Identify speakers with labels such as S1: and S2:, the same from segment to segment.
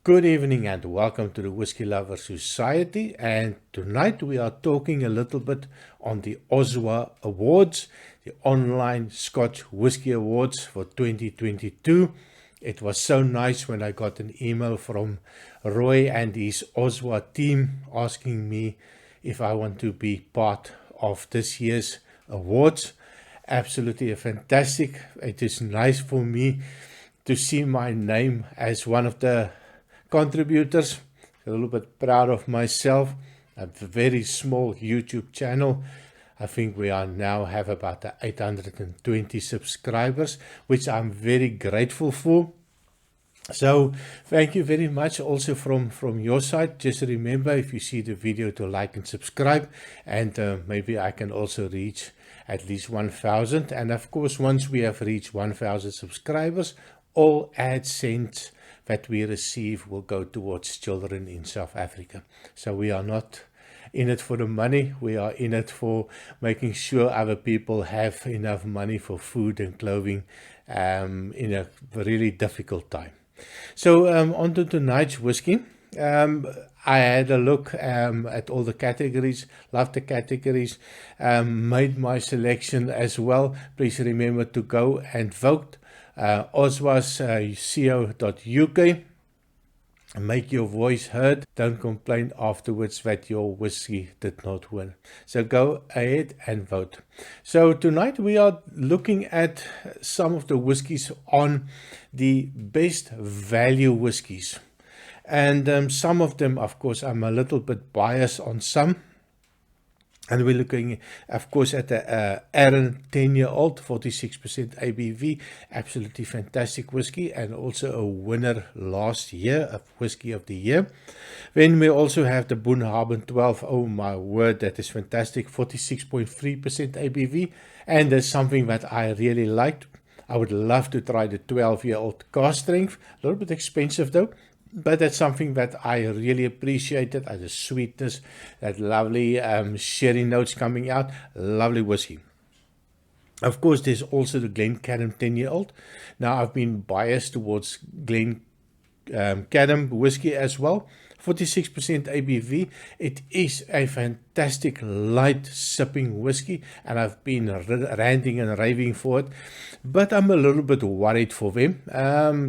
S1: Good evening and welcome to the Whiskey Lover Society, and tonight we are talking a little bit on the OSWA Awards, the Online Scotch Whisky Awards for 2022. It was so nice when I got an email from Roy and his OSWA team asking me if I want to be part of this year's awards. Absolutely fantastic. It is nice for me to see my name as one of the contributors. A little bit proud of myself. A very small YouTube channel. I think we are now have about 820 subscribers, which I'm very grateful for. So thank you very much also from your side. Just remember, if you see the video, to like and subscribe, and maybe I can also reach at least 1,000. And of course, once we have reached 1,000 subscribers, all AdSense that we receive will go towards children in South Africa. So we are not in it for the money, we are in it for making sure other people have enough money for food and clothing in a really difficult time. So on to tonight's whiskey. I had a look at all the categories, loved the categories, made my selection as well. Please remember to go and vote. OSWA's.co.uk. Make your voice heard. Don't complain afterwards that your whiskey did not win. So go ahead and vote. So tonight we are looking at some of the whiskies on the best value whiskies. And some of them, of course, I'm a little bit biased on some. And we're looking, of course, at the Aaron 10-year-old, 46% ABV, absolutely fantastic whiskey, and also a winner last year of Whiskey of the Year. Then we also have the Boonhaben 12, oh my word, that is fantastic, 46.3% ABV, and there's something that I really liked. I would love to try the 12-year-old cask strength, a little bit expensive though. But that's something that I really appreciated. The sweetness, that lovely sherry notes coming out. Lovely whiskey. Of course, there's also the Glencairn 10-year-old. Now, I've been biased towards Glencairn whiskey as well. 46% ABV. It is a fantastic light sipping whiskey, and I've been ranting and raving for it. But I'm a little bit worried for them,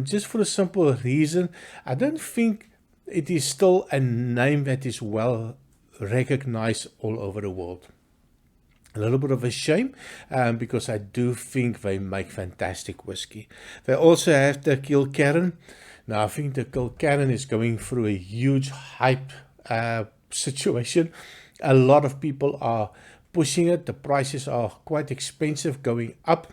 S1: just for a simple reason. I don't think it is still a name that is well recognized all over the world. A little bit of a shame, because I do think they make fantastic whiskey. They also have the Glencairn. Now, I think the Glencairn is going through a huge hype situation. A lot of people are pushing it. The prices are quite expensive, going up.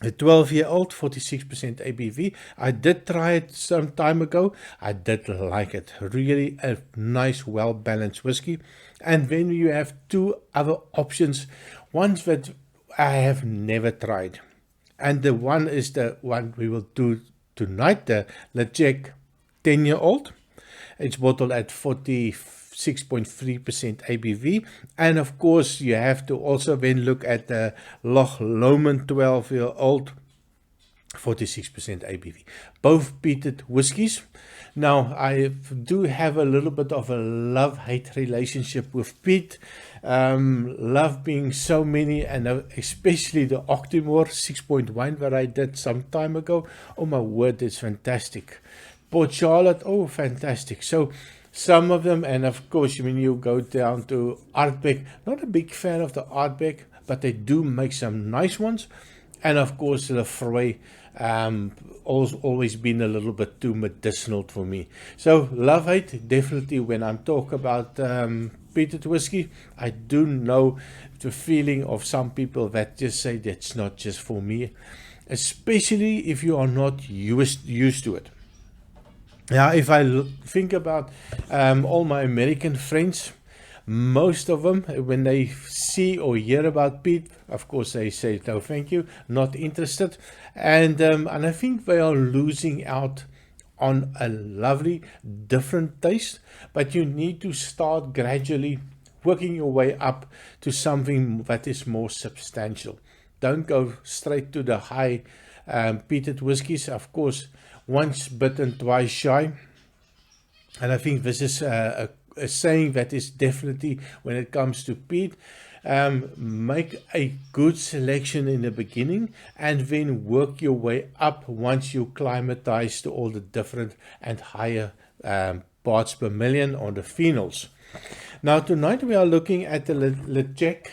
S1: A 12-year-old, 46% ABV. I did try it some time ago. I did like it. Really a nice, well-balanced whiskey. And then you have two other options. Ones that I have never tried. And the one is the one we will do tonight, the Ledaig 10-year-old. It's bottled at 46.3% ABV. And of course, you have to also then look at the Loch Lomond 12-year-old, 46% ABV. Both peated whiskies. Now, I do have a little bit of a love-hate relationship with peat. Love being so many, and especially the Octomore 6.1 that I did some time ago. Oh my word, it's fantastic. Port Charlotte, oh fantastic. So some of them, and of course when you go down to Ardbeg, not a big fan of the Ardbeg, but they do make some nice ones. And of course Lefroy, always been a little bit too medicinal for me. So love-hate, definitely when I'm talking about peated whiskey, I do know the feeling of some people that just say that's not just for me, especially if you are not used to it. Now, if I think about all my American friends, most of them, when they see or hear about peat, of course they say no thank you, not interested, and I think they are losing out on a lovely different taste. But you need to start gradually working your way up to something that is more substantial. Don't go straight to the high peated whiskies. Of course, once bitten, twice shy. And I think this is a saying that is definitely, when it comes to peat, make a good selection in the beginning and then work your way up once you climatize to all the different and higher parts per million on the phenols. Now tonight we are looking at the Ledaig.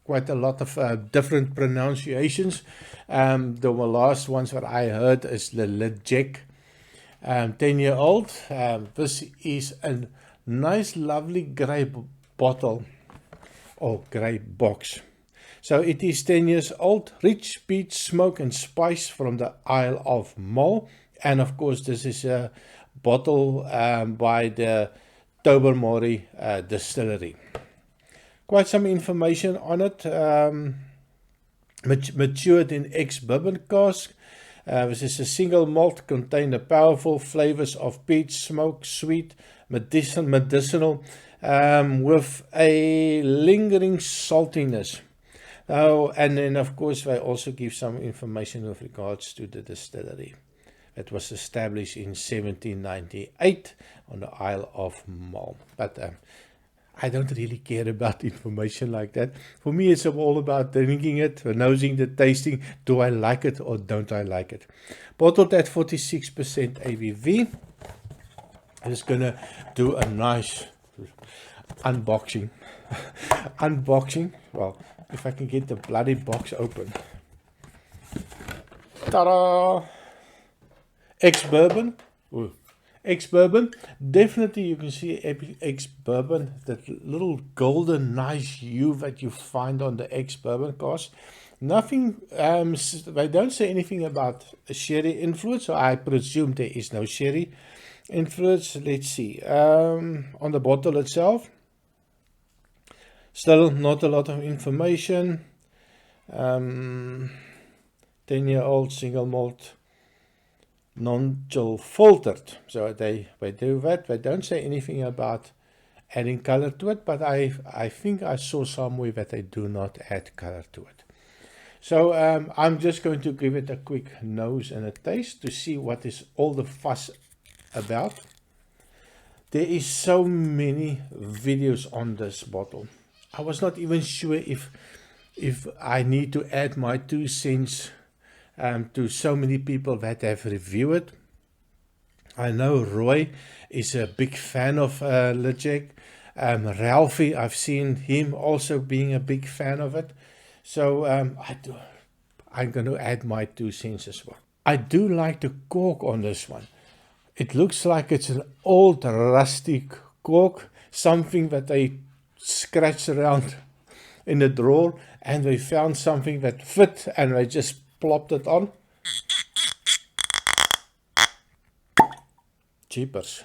S1: Quite a lot of different pronunciations. The last ones that I heard is the Ledaig. 10-year-old. This is a nice, lovely grey bottle or grey box. So it is 10 years old, rich peat, smoke and spice from the Isle of Mull. And of course, this is a bottle by the Tobermory distillery. Quite some information on it. Matured in ex-bourbon cask. This is a single malt, contain the powerful flavors of peat, smoke, sweet, medicinal, with a lingering saltiness. And then of course they also give some information with regards to the distillery. It was established in 1798 on the Isle of Mull. But I don't really care about information like that. For me, it's all about drinking it, nosing the tasting. Do I like it or don't I like it? Bottled at 46% ABV. I'm just going to do a nice unboxing. Unboxing. Well, if I can get the bloody box open. Ta-da! Ex-bourbon. Ex-bourbon, definitely you can see ex-bourbon, that little golden nice hue that you find on the ex-bourbon cask. Nothing, they don't say anything about a sherry influence, so I presume there is no sherry influence. Let's see, on the bottle itself, still not a lot of information. 10-year-old single malt, non-chill filtered. So they do that. They don't say anything about adding color to it, but I think I saw somewhere that they do not add color to it. So I'm just going to give it a quick nose and a taste to see what is all the fuss about. There is so many videos on this bottle. I was not even sure if I need to add my 2 cents to so many people that have reviewed it. I know Roy is a big fan of Ledaig. Ralphie, I've seen him also being a big fan of it. So I'm going to add my 2 cents as well. I do like the cork on this one. It looks like it's an old rusty cork, something that they scratched around in the drawer and they found something that fit and they just plopped it on. Jeepers.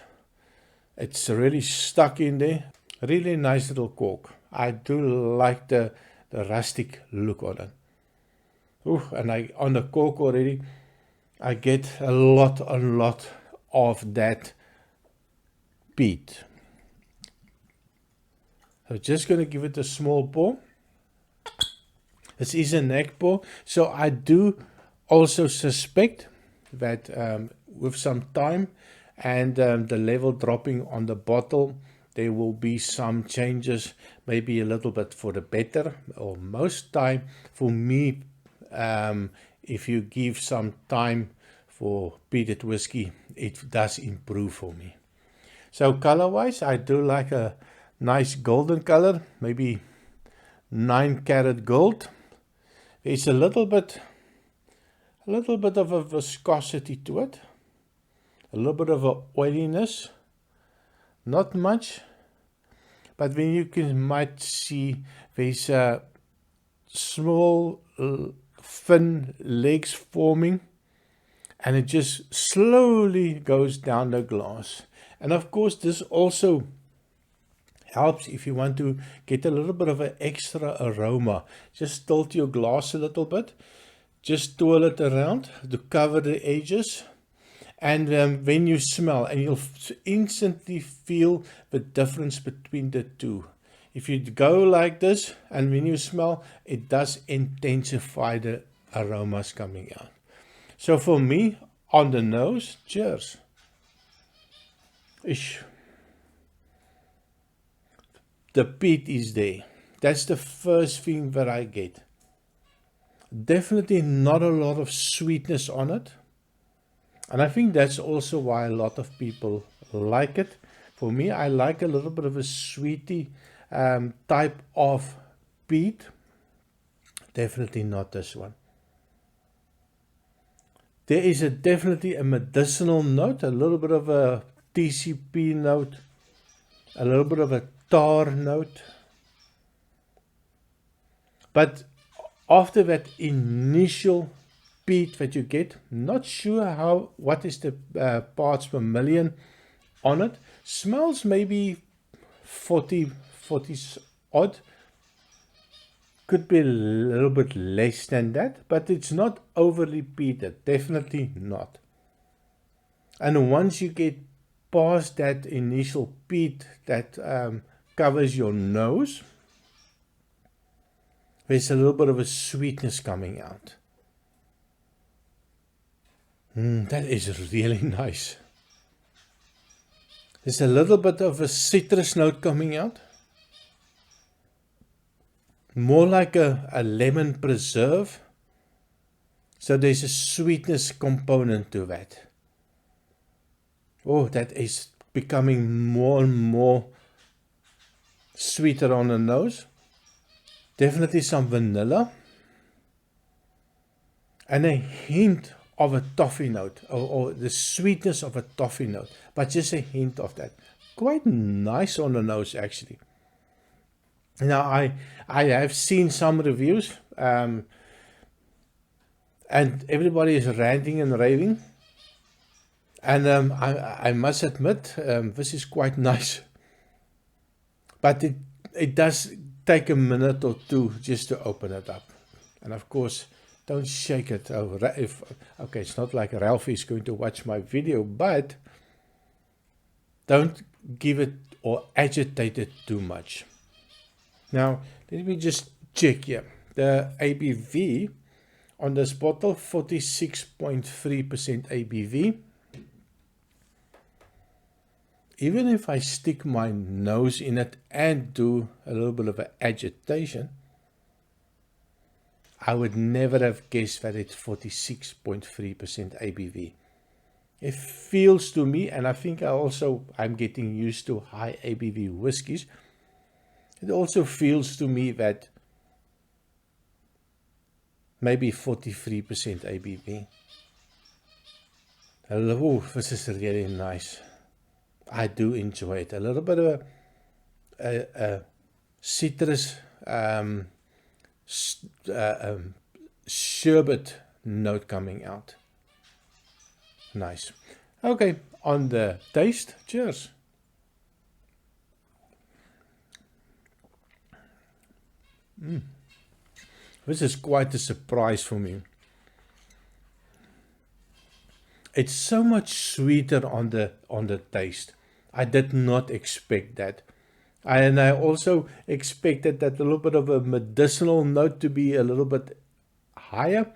S1: It's really stuck in there. Really nice little cork. I do like the rustic look on it. Ooh, and on the cork already, I get a lot of that peat. So just going to give it a small pour. This is a neck pour, so I do also suspect that with some time and the level dropping on the bottle, there will be some changes, maybe a little bit for the better, or most time for me, if you give some time for peated whiskey, it does improve for me. So color wise, I do like a nice golden color, maybe 9 karat gold. There's a little bit of a viscosity to it, a little bit of a oiliness, not much, but then you might see there's small thin legs forming, and it just slowly goes down the glass. And of course this also helps if you want to get a little bit of an extra aroma. Just tilt your glass a little bit, just twirl it around to cover the edges, and when you smell, and you'll instantly feel the difference between the two. If you go like this and when you smell, it does intensify the aromas coming out. So for me, on the nose, cheers. Ish. The peat is there. That's the first thing that I get. Definitely not a lot of sweetness on it. And I think that's also why a lot of people like it. For me, I like a little bit of a sweety type of peat. Definitely not this one. There is definitely a medicinal note, a little bit of a TCP note, a little bit of a tar note. But after that initial peat that you get, not sure what is the parts per million on it. Smells maybe 40 odd. Could be a little bit less than that, but it's not overly peated, definitely not. And once you get past that initial peat that covers your nose, there's a little bit of a sweetness coming out. That is really nice. There's a little bit of a citrus note coming out. More like a lemon preserve. So there's a sweetness component to that. Oh, that is becoming more and more sweeter on the nose. Definitely some vanilla. And a hint of a toffee note, or the sweetness of a toffee note, but just a hint of that. Quite nice on the nose, actually. Now, I have seen some reviews, and everybody is ranting and raving. And I must admit, this is quite nice. But it does take a minute or two just to open it up. And of course, don't shake it. Okay, it's not like Ralphie is going to watch my video, but don't give it or agitate it too much. Now, let me just check here. The ABV on this bottle, 46.3% ABV. Even if I stick my nose in it and do a little bit of an agitation, I would never have guessed that it's 46.3% ABV. It feels to me, and I think I'm getting used to high ABV whiskies. It also feels to me that maybe 43% ABV. Oh, this is really nice. I do enjoy it. A little bit of a citrus sherbet note coming out. Nice. Okay, on the taste, cheers. This is quite a surprise for me. It's so much sweeter on the taste. I did not expect that. And I also expected that a little bit of a medicinal note to be a little bit higher.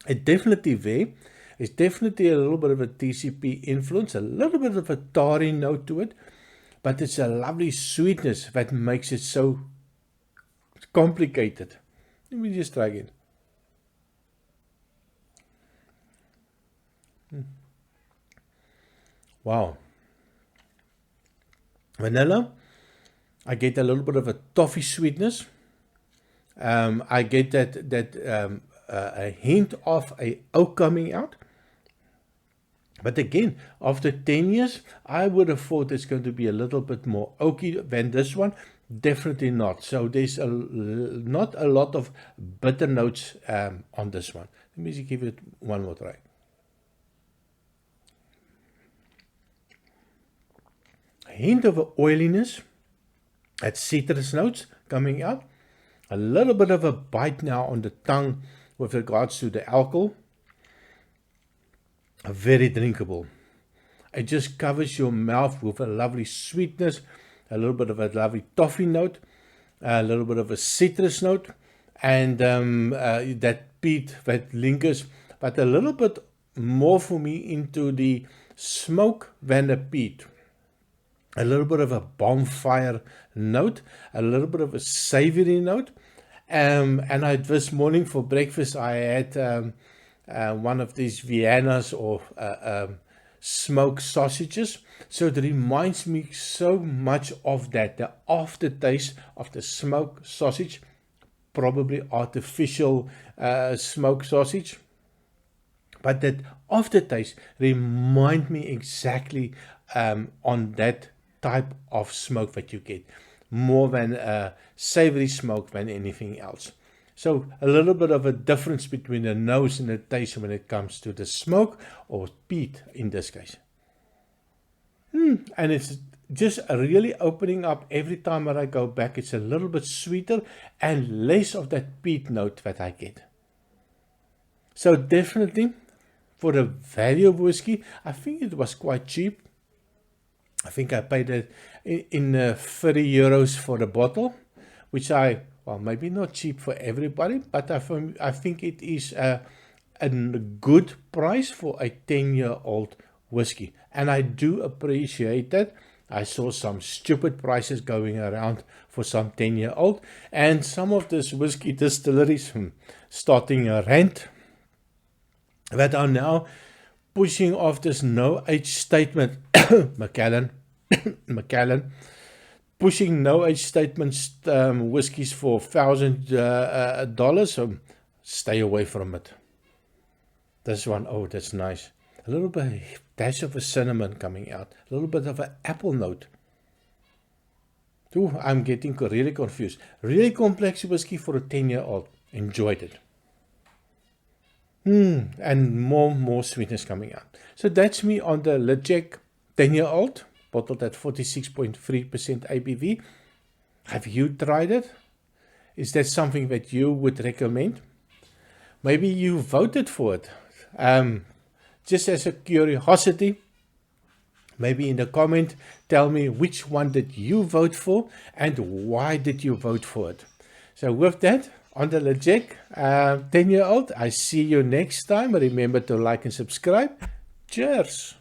S1: It's definitely there. It's definitely a little bit of a TCP influence, a little bit of a tarry note to it, but it's a lovely sweetness that makes it so complicated. Let me just try again. Wow. Vanilla. I get a little bit of a toffee sweetness. I get a hint of a oak coming out. But again, after 10 years, I would have thought it's going to be a little bit more oaky than this one. Definitely not. So there's not a lot of bitter notes on this one. Let me just give it one more try. A hint of oiliness, that citrus notes coming out. A little bit of a bite now on the tongue with regards to the alcohol. Very drinkable. It just covers your mouth with a lovely sweetness, a little bit of a lovely toffee note, a little bit of a citrus note, and that peat that lingers, but a little bit more for me into the smoke than the peat. A little bit of a bonfire note, a little bit of a savory note. And this morning for breakfast, I had one of these Viennas or smoked sausages. So it reminds me so much of that, the aftertaste of the smoked sausage, probably artificial smoked sausage. But that aftertaste remind me exactly on that type of smoke that you get, more than savory smoke than anything else. So a little bit of a difference between the nose and the taste when it comes to the smoke or peat in this case. And it's just really opening up every time that I go back. It's a little bit sweeter and less of that peat note that I get. So definitely for the value of whiskey, I think it was quite cheap. I think I paid it in 30 euros for the bottle, which well, maybe not cheap for everybody, but I think it is a good price for a 10-year-old whiskey. And I do appreciate that. I saw some stupid prices going around for some 10-year-old. And some of this whiskey distilleries starting a rant that are now pushing off this no age statement. Macallan, pushing no age statements whiskies for $1,000. So stay away from it. This one, oh, that's nice. A little bit dash of a cinnamon coming out, a little bit of an apple note. Ooh, I'm getting really confused. Really complex whiskey for a 10-year-old. Enjoyed it. And more sweetness coming out. So that's me on the Ledaig 10-year-old, bottled at 46.3% ABV. Have you tried it? Is that something that you would recommend? Maybe you voted for it. Just as a curiosity, maybe in the comment, tell me which one did you vote for and why did you vote for it. So with that, on the Ledaig 10-year-old, I see you next time. Remember to like and subscribe. Cheers.